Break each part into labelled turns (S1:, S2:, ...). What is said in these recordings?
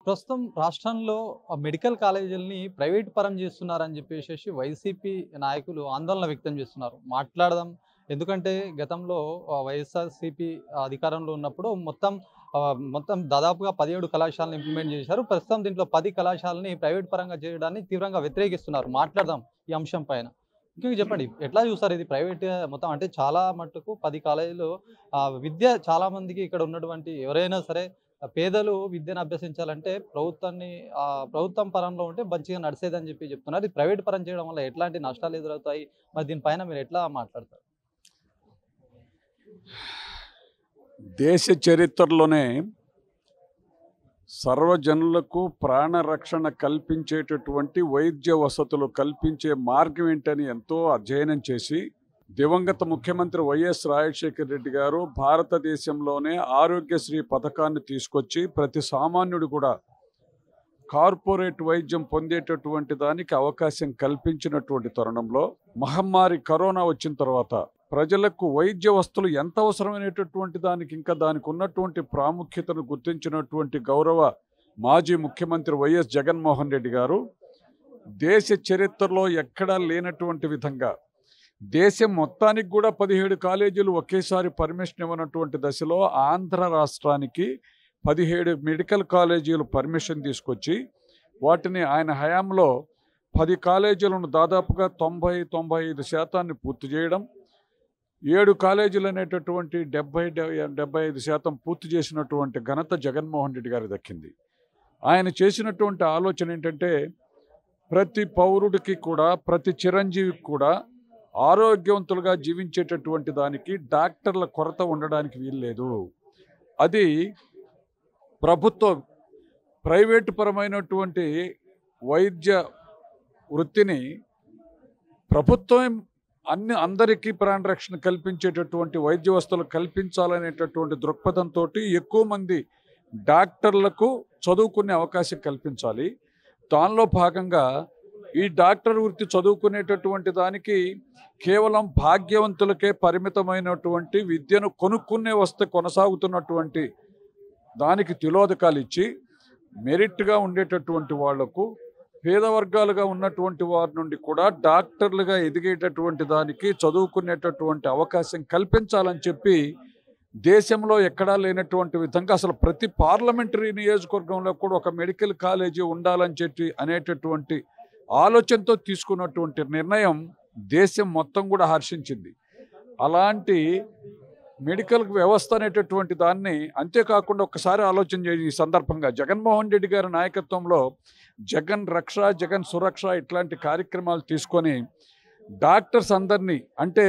S1: ప్రస్తుతం రాష్ట్రంలో medical కాలేజీలని private పరం చేస్తున్నారని చెప్పేసేసి వైసీపీ నాయకులు ఆందోళన వ్యక్తం చేస్తున్నారు. మాట్లాడదాం. ఎందుకంటే గతంలో వైఎస్ఆర్‌సీపీ అధికారంలో ఉన్నప్పుడు మొత్తం దాదాపుగా 17 కళాశాలను ఇంప్లిమెంట్ చేశారు. ప్రస్తుతం దీంట్లో 10 కళాశాలని ప్రైవేట్ పరంగా చేయడాన్ని తీవ్రంగా వ్యతిరేకిస్తున్నారు. మాట్లాడదాం ఈ అంశం పైన. ముఖ్యంగా చెప్పండి, ఎట్లా చూస్తారు ఇది ప్రైవేట్ మొత్తం అంటే చాలా మట్టుకు 10 కాలేజీలు విద్య చాలా మందికి ఇక్కడ ఉన్నటువంటి ఎవరైనా సరే పేదలు విద్యను అభ్యసించాలంటే ప్రభుత్వం పరంలో ఉంటే మంచిగా నడిసేదని చెప్తున్నారు. ఇది ప్రైవేట్ పరం చేయడం వల్ల ఎట్లాంటి నష్టాలు ఎదురవుతాయి? మరి దీనిపైన మీరు ఎట్లా మాట్లాడతారు?
S2: దేశ చరిత్రలోనే సర్వజనులకు ప్రాణరక్షణ కల్పించేటటువంటి వైద్య వసతులు కల్పించే మార్గం ఏంటని ఎంతో అధ్యయనం చేసి దివంగత ముఖ్యమంత్రి వైఎస్ రాజశేఖర రెడ్డి గారు భారతదేశంలోనే ఆరోగ్యశ్రీ పథకాన్ని తీసుకొచ్చి ప్రతి సామాన్యుడు కూడా కార్పొరేట్ వైద్యం పొందేటటువంటి దానికి అవకాశం కల్పించినటువంటి తరుణంలో మహమ్మారి కరోనా వచ్చిన తర్వాత ప్రజలకు వైద్య వస్తువులు ఎంత అవసరమైనటువంటి దానికి ఇంకా దానికి ఉన్నటువంటి ప్రాముఖ్యతను గుర్తించినటువంటి గౌరవ మాజీ ముఖ్యమంత్రి వైఎస్ జగన్మోహన్ రెడ్డి గారు దేశ చరిత్రలో ఎక్కడా లేనటువంటి విధంగా దేశం మొత్తానికి కూడా 17 కాలేజీలు ఒకేసారి పర్మిషన్ ఇవ్వనటువంటి దశలో ఆంధ్ర రాష్ట్రానికి 17 మెడికల్ కాలేజీలు పర్మిషన్ తీసుకొచ్చి వాటిని ఆయన హయాంలో 10 కాలేజీలను దాదాపుగా 90-95% పూర్తి చేయడం, 7 కాలేజీలు అనేటటువంటి 70-75% పూర్తి చేసినటువంటి ఘనత జగన్మోహన్ రెడ్డి గారికి దక్కింది. ఆయన చేసినటువంటి ఆలోచన ఏంటంటే ప్రతి పౌరుడికి కూడా ప్రతి చిరంజీవికి కూడా ఆరోగ్యవంతులుగా జీవించేటటువంటి దానికి డాక్టర్ల కొరత ఉండడానికి వీల్లేదు. అది ప్రైవేటు పరమైనటువంటి వైద్య వృత్తిని ప్రభుత్వం అందరికీ ప్రాణరక్షణ కల్పించేటటువంటి వైద్య వస్తువులు కల్పించాలనేటటువంటి దృక్పథంతో ఎక్కువ మంది డాక్టర్లకు చదువుకునే అవకాశం కల్పించాలి. దానిలో భాగంగా ఈ డాక్టర్ వృత్తి చదువుకునేటటువంటి దానికి కేవలం భాగ్యవంతులకే పరిమితమైనటువంటి విద్యను కొనుక్కునే వస్తే కొనసాగుతున్నటువంటి దానికి తిలోదకాలు ఇచ్చి మెరిట్గా ఉండేటటువంటి వాళ్లకు పేద వర్గాలుగా ఉన్నటువంటి వారి నుండి కూడా డాక్టర్లుగా ఎదిగేటటువంటి దానికి చదువుకునేటటువంటి అవకాశం కల్పించాలని చెప్పి దేశంలో ఎక్కడా లేనటువంటి విధంగా అసలు ప్రతి పార్లమెంటరీ నియోజకవర్గంలో కూడా ఒక మెడికల్ కాలేజీ ఉండాలని చెప్పి అనేటటువంటి ఆలోచనతో తీసుకున్నటువంటి నిర్ణయం దేశం మొత్తం కూడా హర్షించింది. అలాంటి మెడికల్ వ్యవస్థ అనేటటువంటి దాన్ని అంతేకాకుండా ఒక్కసారి ఆలోచన చేసి ఈ సందర్భంగా జగన్మోహన్ రెడ్డి గారి నాయకత్వంలో జగన్ రక్ష జగన్ సురక్ష ఇట్లాంటి కార్యక్రమాలు తీసుకొని డాక్టర్స్ అందరినీ అంటే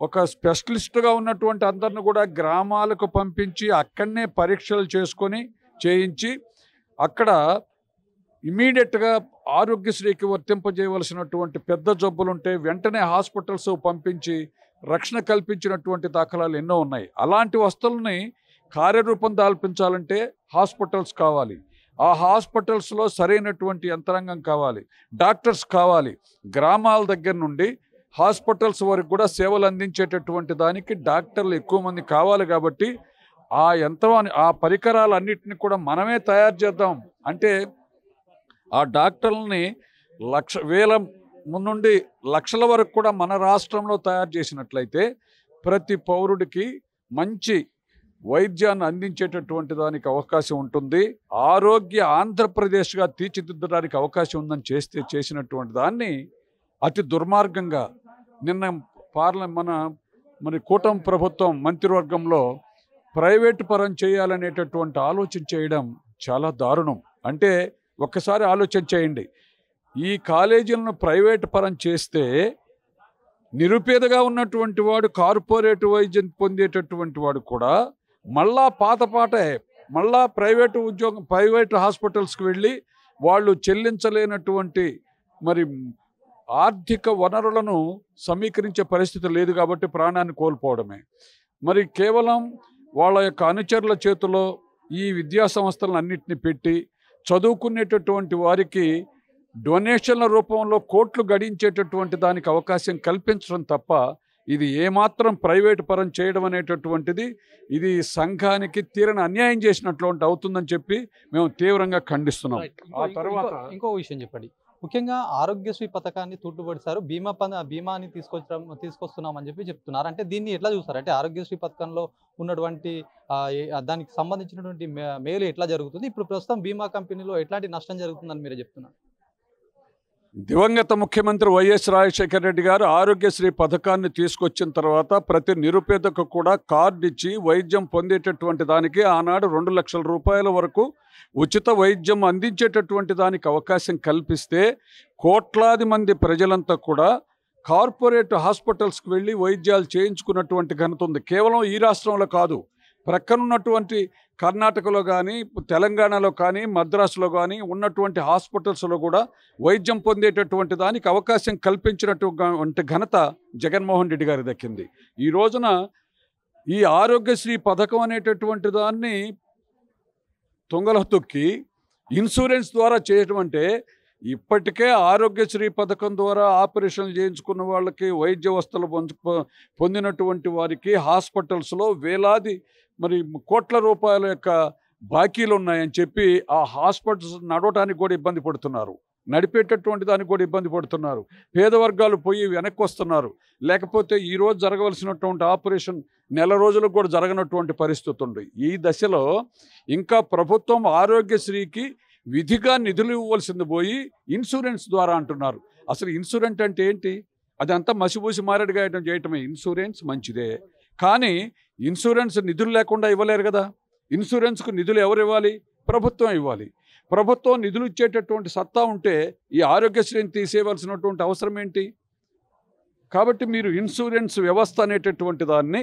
S2: ఒక స్పెషలిస్టుగా ఉన్నటువంటి అందరిని కూడా గ్రామాలకు పంపించి అక్కడనే పరీక్షలు చేయించి అక్కడ ఇమీడియట్గా ఆరోగ్యశ్రీకి వర్తింపజేయవలసినటువంటి పెద్ద జబ్బులుంటే వెంటనే హాస్పిటల్స్ పంపించి రక్షణ కల్పించినటువంటి దాఖలాలు ఎన్నో ఉన్నాయి. అలాంటి వస్తువులని కార్యరూపం దాల్పించాలంటే హాస్పిటల్స్ కావాలి. ఆ హాస్పిటల్స్లో సరైనటువంటి యంత్రాంగం కావాలి, డాక్టర్స్ కావాలి. గ్రామాల దగ్గర నుండి హాస్పిటల్స్ వరకు కూడా సేవలు అందించేటటువంటి దానికి డాక్టర్లు ఎక్కువ మంది కావాలి. కాబట్టి ఆ యంత్రాన్ని ఆ పరికరాలన్నింటినీ కూడా మనమే తయారు చేద్దాం అంటే ఆ డాక్టర్లని వేల నుండి లక్షల వరకు కూడా మన రాష్ట్రంలో తయారు చేసినట్లయితే ప్రతి పౌరుడికి మంచి వైద్యాన్ని అందించేటటువంటి దానికి అవకాశం ఉంటుంది. ఆరోగ్య ఆంధ్రప్రదేశ్గా తీర్చిదిద్దడానికి అవకాశం ఉందని చేసినటువంటి దాన్ని అతి దుర్మార్గంగా నిన్న మన కూటమి ప్రభుత్వం మంత్రివర్గంలో ప్రైవేటు పరం చేయాలనేటటువంటి ఆలోచన చేయడం చాలా దారుణం. అంటే ఒక్కసారి ఆలోచన చేయండి, ఈ కాలేజీలను ప్రైవేటు పరం చేస్తే నిరుపేదగా ఉన్నటువంటి వాడు కార్పొరేట్ వైద్యం పొందేటటువంటి వాడు కూడా మళ్ళా ప్రైవేటు హాస్పిటల్స్కి వెళ్ళి వాళ్ళు చెల్లించలేనటువంటి ఆర్థిక వనరులను సమీకరించే పరిస్థితి లేదు కాబట్టి ప్రాణాన్ని కోల్పోవడమే. కేవలం వాళ్ళ యొక్క అనుచరుల చేతిలో ఈ విద్యా సంస్థలను అన్నింటినీ పెట్టి చదువుకునేటటువంటి వారికి డొనేషన్ల రూపంలో కోట్లు గడించేటటువంటి దానికి అవకాశం కల్పించడం తప్ప ఇది ఏమాత్రం ప్రైవేటు పరం చేయడం అనేటటువంటిది ఇది సంఘానికి తీరని అన్యాయం చేసినట్లు అవుతుందని చెప్పి మేము తీవ్రంగా ఖండిస్తున్నాం. ఆ తర్వాత
S1: ఇంకో విషయం చెప్పండి. ముఖ్యంగా ఆరోగ్యశ్రీ పథకాన్ని తూట్టుపడిసారు, బీమాని తీసుకొస్తున్నామని చెప్పి చెప్తున్నారు. అంటే దీన్ని ఎట్లా చూస్తారు? అంటే ఆరోగ్యశ్రీ పథకంలో ఉన్నటువంటి దానికి సంబంధించినటువంటి మేలు ఎట్లా జరుగుతుంది? ఇప్పుడు ప్రస్తుతం బీమా కంపెనీలో ఎట్లాంటి నష్టం జరుగుతుందని మీరు చెప్తున్నారు?
S2: దివంగత ముఖ్యమంత్రి వైఎస్ రాజశేఖర రెడ్డి గారు ఆరోగ్యశ్రీ పథకాన్ని తీసుకొచ్చిన తర్వాత ప్రతి నిరుపేదకు కూడా కార్డు ఇచ్చి వైద్యం పొందేటటువంటి దానికి ఆనాడు 2 లక్షల రూపాయల వరకు ఉచిత వైద్యం అందించేటటువంటి దానికి అవకాశం కల్పిస్తే కోట్లాది మంది ప్రజలంతా కూడా కార్పొరేట్ హాస్పిటల్స్కి వెళ్ళి వైద్యాలు చేయించుకున్నటువంటి ఘనత ఉంది. కేవలం ఈ రాష్ట్రంలో కాదు, ప్రక్కనున్నటువంటి కర్ణాటకలో కానీ, తెలంగాణలో కానీ, మద్రాసులో కానీ ఉన్నటువంటి హాస్పిటల్స్లో కూడా వైద్యం పొందేటటువంటి దానికి అవకాశం కల్పించినటువంటి ఘనత జగన్మోహన్ రెడ్డి గారికి దక్కింది. ఈ రోజున ఈ ఆరోగ్యశ్రీ పథకం అనేటటువంటి దాన్ని తుంగలో తొక్కి ఇన్సూరెన్స్ ద్వారా చేయటం అంటే, ఇప్పటికే ఆరోగ్యశ్రీ పథకం ద్వారా ఆపరేషన్లు చేయించుకున్న వాళ్ళకి వైద్య వస్తువులు పొందినటువంటి వారికి హాస్పిటల్స్లో వేలాది కోట్ల రూపాయల యొక్క బాకీలు ఉన్నాయని చెప్పి ఆ హాస్పిటల్స్ నడవటానికి కూడా ఇబ్బంది పడుతున్నారు, నడిపేటటువంటి దానికి కూడా ఇబ్బంది పడుతున్నారు. పేద వర్గాలు పోయి వెనక్కి వస్తున్నారు. లేకపోతే ఈరోజు జరగవలసినటువంటి ఆపరేషన్ నెల రోజులకు కూడా జరగనటువంటి పరిస్థితి ఉంది. ఈ దశలో ఇంకా ప్రభుత్వం ఆరోగ్యశ్రీకి విధిగా నిధులు ఇవ్వాల్సింది పోయి ఇన్సూరెన్స్ ద్వారా అంటున్నారు. అసలు ఇన్సూరెన్స్ అంటే ఏంటి? అదంతా మసిపూసి మారేడుగా చేయటమే. ఇన్సూరెన్స్ మంచిదే, కానీ ఇన్సూరెన్స్ నిధులు లేకుండా ఇవ్వలేరు కదా. ఇన్సూరెన్స్కు నిధులు ఎవరు ఇవ్వాలి? ప్రభుత్వం ఇవ్వాలి. ప్రభుత్వం నిధులు ఇచ్చేటటువంటి సత్తా ఉంటే ఈ ఆరోగ్యశ్రీని తీసేయవలసినటువంటి అవసరం ఏంటి? కాబట్టి మీరు ఇన్సూరెన్స్ వ్యవస్థ అనేటటువంటి దాన్ని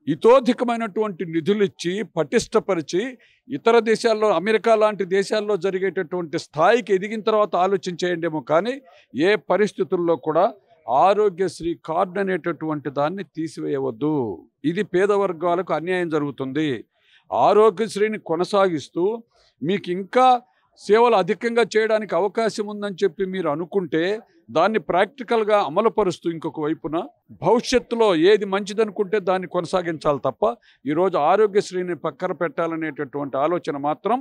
S2: ఇతోధికమైనటువంటి నిధులు ఇచ్చి పటిష్టపరిచి ఇతర దేశాల్లో, అమెరికా లాంటి దేశాల్లో జరిగేటటువంటి స్థాయికి ఎదిగిన తర్వాత ఆలోచించేయండేమో, కానీ ఏ పరిస్థితుల్లో కూడా ఆరోగ్యశ్రీ కార్డు అనేటటువంటి దాన్ని తీసివేయవద్దు. ఇది పేద వర్గాలకు అన్యాయం జరుగుతుంది. ఆరోగ్యశ్రీని కొనసాగిస్తూ మీకు ఇంకా సేవలు అధికంగా చేయడానికి అవకాశం ఉందని చెప్పి మీరు అనుకుంటే దాన్ని ప్రాక్టికల్గా అమలుపరుస్తూ ఇంకొక వైపున భవిష్యత్తులో ఏది మంచిదనుకుంటే దాన్ని కొనసాగించాలి తప్ప ఈరోజు ఆరోగ్యశ్రీని పక్కన పెట్టాలనేటటువంటి ఆలోచన మాత్రం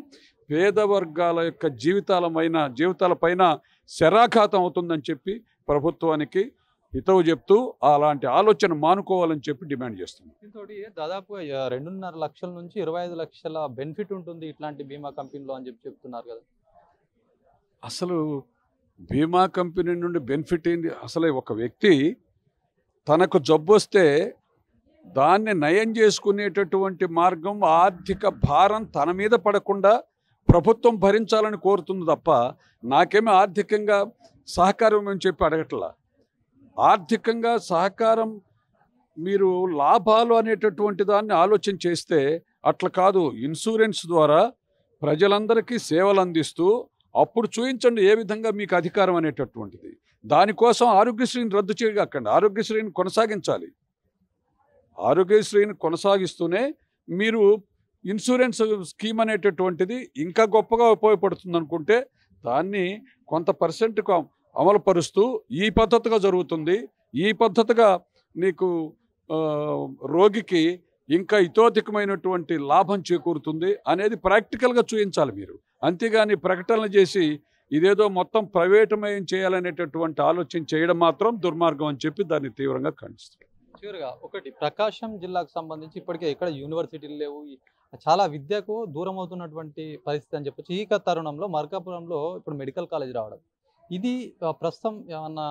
S2: పేద వర్గాల యొక్క జీవితాలపైన శరాఘాతం అవుతుందని చెప్పి ప్రభుత్వానికి హితవు చెప్తూ అలాంటి ఆలోచన మానుకోవాలని చెప్పి డిమాండ్ చేస్తున్నాం.
S1: దీంతో దాదాపు 2.5 లక్షల నుంచి 25 లక్షల బెనిఫిట్ ఉంటుంది ఇట్లాంటి బీమా కంపెనీలో అని చెప్పి చెప్తున్నారు కదా.
S2: అసలు బీమా కంపెనీ నుండి బెనిఫిట్ ఏంటి? అసలు ఒక వ్యక్తి తనకు జబ్బు వస్తే దాన్ని నయం చేసుకునేటటువంటి మార్గం, ఆర్థిక భారం తన మీద పడకుండా ప్రభుత్వం భరించాలని కోరుతుంది తప్ప నాకేమీ ఆర్థికంగా సహకారం అని చెప్పి అడగట్లా. ఆర్థికంగా సహకారం మీరు లాభాలు అనేటటువంటి దాన్ని ఆలోచన చేస్తే అట్లా కాదు. ఇన్సూరెన్స్ ద్వారా ప్రజలందరికీ సేవలు అందిస్తూ అప్పుడు చూపించండి ఏ విధంగా మీకు అధికారం అనేటటువంటిది. దానికోసం ఆరోగ్యశ్రీని రద్దు చేయకండి, ఆరోగ్యశ్రీని కొనసాగించాలి. ఆరోగ్యశ్రీని కొనసాగిస్తూనే మీరు ఇన్సూరెన్స్ స్కీమ్ అనేటటువంటిది ఇంకా గొప్పగా ఉపయోగపడుతుంది అనుకుంటే దాన్ని కొంత పర్సెంట్కు అమలుపరుస్తూ ఈ పద్ధతిగా జరుగుతుంది, ఈ పద్ధతిగా నీకు రోగికి ఇంకా ఇతోధికమైనటువంటి లాభం చేకూరుతుంది అనేది ప్రాక్టికల్గా చూపించాలి మీరు. అంతేగాని ప్రకటనలు చేసి ఇదేదో మొత్తం ప్రైవేటమయం చేయాలనేటటువంటి ఆలోచన చేయడం మాత్రం దుర్మార్గం అని చెప్పి దాన్ని తీవ్రంగా ఖండిస్తారు.
S1: చివరిగా ఒకటి, ప్రకాశం జిల్లాకు సంబంధించి ఇప్పటికే ఎక్కడ యూనివర్సిటీలు లేవు, చాలా విద్యకు దూరం అవుతున్నటువంటి పరిస్థితి అని చెప్పొచ్చు. ఈ తరుణంలో మార్కాపురంలో ఇప్పుడు మెడికల్ కాలేజ్ రావడం, ఇది ప్రస్తుతం ఏమన్నా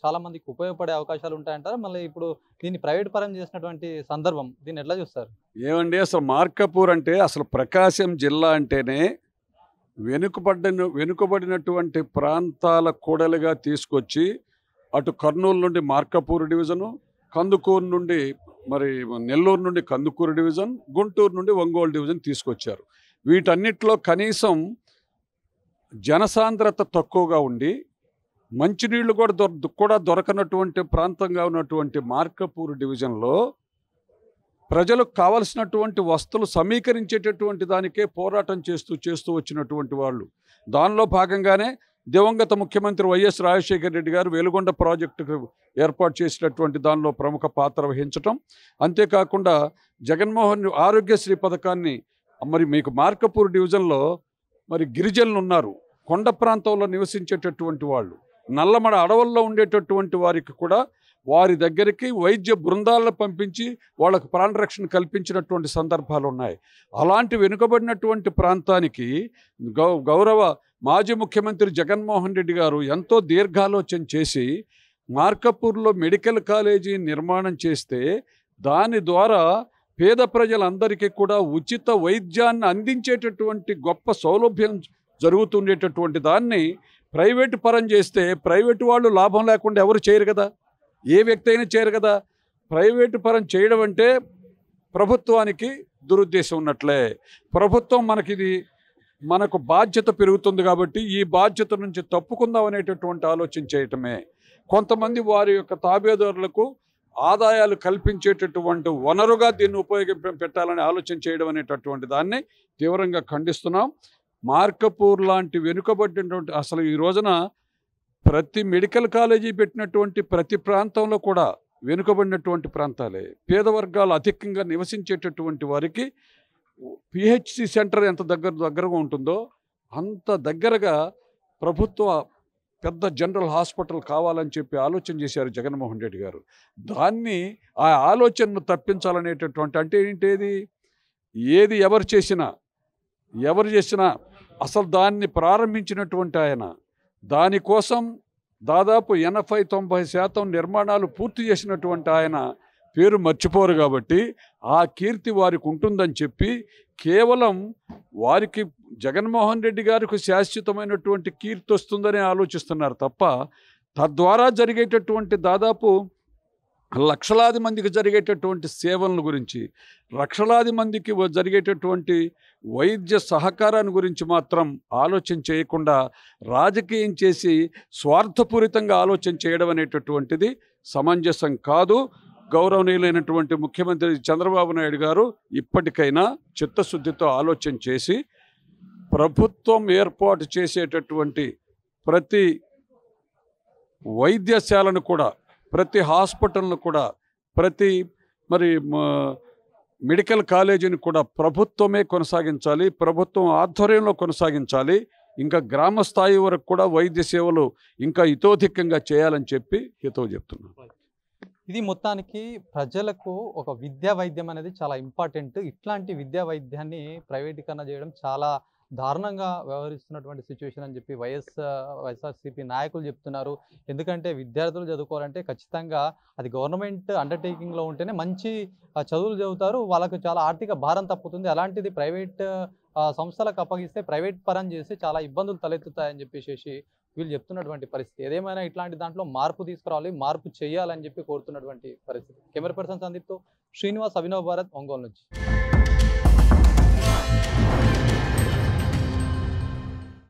S1: చాలా మందికి ఉపయోగపడే అవకాశాలు ఉంటాయంటారా? మళ్ళీ ఇప్పుడు దీన్ని ప్రైవేట్ పరం చేసినటువంటి సందర్భం, దీన్ని ఎట్లా చూస్తారు?
S2: ఏమండి, అసలు మార్కాపూర్ అంటే అసలు ప్రకాశం జిల్లా అంటేనే వెనుకబడినటువంటి ప్రాంతాల కూడలిగా తీసుకొచ్చి అటు కర్నూలు నుండి మార్కాపూర్ డివిజను, కందుకూరు నుండి నెల్లూరు నుండి కందుకూరు డివిజన్, గుంటూరు నుండి ఒంగోలు డివిజన్ తీసుకొచ్చారు. వీటన్నిటిలో కనీసం జనసాంద్రత తక్కువగా ఉండి మంచినీళ్ళు కూడా దొరకనటువంటి ప్రాంతంగా ఉన్నటువంటి మార్కాపూర్ డివిజన్లో ప్రజలకు కావలసినటువంటి వస్తువులు సమీకరించేటటువంటి దానికే పోరాటం చేస్తూ వచ్చినటువంటి వాళ్ళు. దానిలో భాగంగానే దివంగత ముఖ్యమంత్రి వైఎస్ రాజశేఖర రెడ్డి గారు వెలుగొండ ప్రాజెక్టుకు ఏర్పాటు చేసినటువంటి దానిలో ప్రముఖ పాత్ర వహించటం, అంతేకాకుండా జగన్మోహన్ ఆరోగ్యశ్రీ పథకాన్ని మరి మీకు మార్కపూర్ డివిజన్లో మరి గిరిజనులు ఉన్నారు, కొండ ప్రాంతంలో నివసించేటటువంటి వాళ్ళు, నల్లమడ అడవుల్లో ఉండేటటువంటి వారికి కూడా వారి దగ్గరికి వైద్య బృందాలను పంపించి వాళ్ళకు ప్రాణరక్షణ కల్పించినటువంటి సందర్భాలు ఉన్నాయి. అలాంటి వెనుకబడినటువంటి ప్రాంతానికి గౌరవ మాజీ ముఖ్యమంత్రి జగన్మోహన్ రెడ్డి గారు ఎంతో దీర్ఘాలోచన చేసి మార్కపూర్లో మెడికల్ కాలేజీ నిర్మాణం చేస్తే దాని ద్వారా పేద ప్రజలందరికీ కూడా ఉచిత వైద్యాన్ని అందించేటటువంటి గొప్ప సౌలభ్యం జరుగుతుండేటటువంటి దాన్ని ప్రైవేటు పరం చేస్తే ప్రైవేటు వాళ్ళు లాభం లేకుండా ఎవరు చేయరు కదా, ఏ వ్యక్తి అయినా చేయరు కదా. ప్రైవేటు పరం చేయడం అంటే ప్రభుత్వానికి దురుద్దేశం ఉన్నట్లే. ప్రభుత్వం మనకు బాధ్యత పెరుగుతుంది కాబట్టి ఈ బాధ్యత నుంచి తప్పుకుందాం అనేటటువంటి ఆలోచన చేయటమే. కొంతమంది వారి యొక్క తాబేదారులకు ఆదాయాలు కల్పించేటటువంటి వనరుగా దీన్ని పెట్టాలని ఆలోచన చేయడం అనేటటువంటి దాన్ని తీవ్రంగా ఖండిస్తున్నాం. మార్కపూర్ లాంటి వెనుకబడినటువంటి అసలు ఈ రోజున ప్రతి మెడికల్ కాలేజీ పెట్టినటువంటి ప్రతి ప్రాంతంలో కూడా వెనుకబడినటువంటి ప్రాంతాలే, పేద వర్గాలు అధికంగా నివసించేటటువంటి వారికి పిహెచ్సి సెంటర్ ఎంత దగ్గరగా ఉంటుందో అంత దగ్గరగా ప్రభుత్వ పెద్ద జనరల్ హాస్పిటల్ కావాలని చెప్పి ఆలోచన చేశారు జగన్మోహన్ రెడ్డి గారు. దాన్ని ఆ ఆలోచనను తప్పించాలనేటటువంటి అంటే ఏంటేది, ఏది ఎవరు చేసినా అసలు దాన్ని ప్రారంభించినటువంటి ఆయన దానికోసం దాదాపు 80-90% నిర్మాణాలు పూర్తి చేసినటువంటి ఆయన పేరు మర్చిపోరు కాబట్టి ఆ కీర్తి వారికి ఉంటుందని చెప్పి కేవలం వారికి జగన్మోహన్ రెడ్డి గారికి శాశ్వతమైనటువంటి కీర్తి వస్తుందని ఆలోచిస్తున్నారు తప్ప తద్వారా జరిగేటటువంటి దాదాపు లక్షలాది మందికి జరిగేటటువంటి సేవల గురించి, లక్షలాది మందికి జరిగేటటువంటి వైద్య సహకారాన్ని గురించి మాత్రం ఆలోచన చేయకుండా రాజకీయం చేసి స్వార్థపూరితంగా ఆలోచన చేయడం అనేటటువంటిది సమంజసం కాదు. గౌరవనీయులైనటువంటి ముఖ్యమంత్రి చంద్రబాబు నాయుడు గారు ఇప్పటికైనా చిత్తశుద్ధితో ఆలోచన చేసి ప్రభుత్వం ఏర్పాటు చేసేటటువంటి ప్రతి వైద్యశాలను కూడా, ప్రతి హాస్పిటల్ను కూడా, ప్రతి మెడికల్ కాలేజీని కూడా ప్రభుత్వమే కొనసాగించాలి, ప్రభుత్వం ఆధ్వర్యంలో కొనసాగించాలి. ఇంకా గ్రామ స్థాయి వరకు కూడా వైద్య సేవలు ఇంకా ఇతోధికంగా చేయాలని చెప్పి హితవు చెప్తున్నాను.
S1: ఇది మొత్తానికి ప్రజలకు ఒక విద్యా వైద్యం అనేది చాలా ఇంపార్టెంట్. ఇట్లాంటి విద్యా వైద్యాన్ని ప్రైవేటీకరణ చేయడం చాలా దారుణంగా వ్యవహరిస్తున్నటువంటి సిచ్యువేషన్ అని చెప్పి వైఎస్ఆర్సీపీ నాయకులు చెప్తున్నారు. ఎందుకంటే విద్యార్థులు చదువుకోవాలంటే ఖచ్చితంగా అది గవర్నమెంట్ అండర్టేకింగ్లో ఉంటేనే మంచి చదువులు చదువుతారు, వాళ్ళకు చాలా ఆర్థిక భారం తప్పుతుంది. అలాంటిది ప్రైవేట్ సంస్థలకు అప్పగిస్తే ప్రైవేట్ పరం చేసి చాలా ఇబ్బందులు తలెత్తుతాయని చెప్పేసి వీళ్ళు చెప్తున్నటువంటి పరిస్థితి. ఏదేమైనా ఇట్లాంటి దాంట్లో మార్పు తీసుకురావాలి, మార్పు చేయాలని చెప్పి కోరుతున్నటువంటి పరిస్థితి. కెమెరా పర్సన్ సందీప్తో శ్రీనివాస్, అభినవ్ భారత్, ఒంగోలు నుంచి.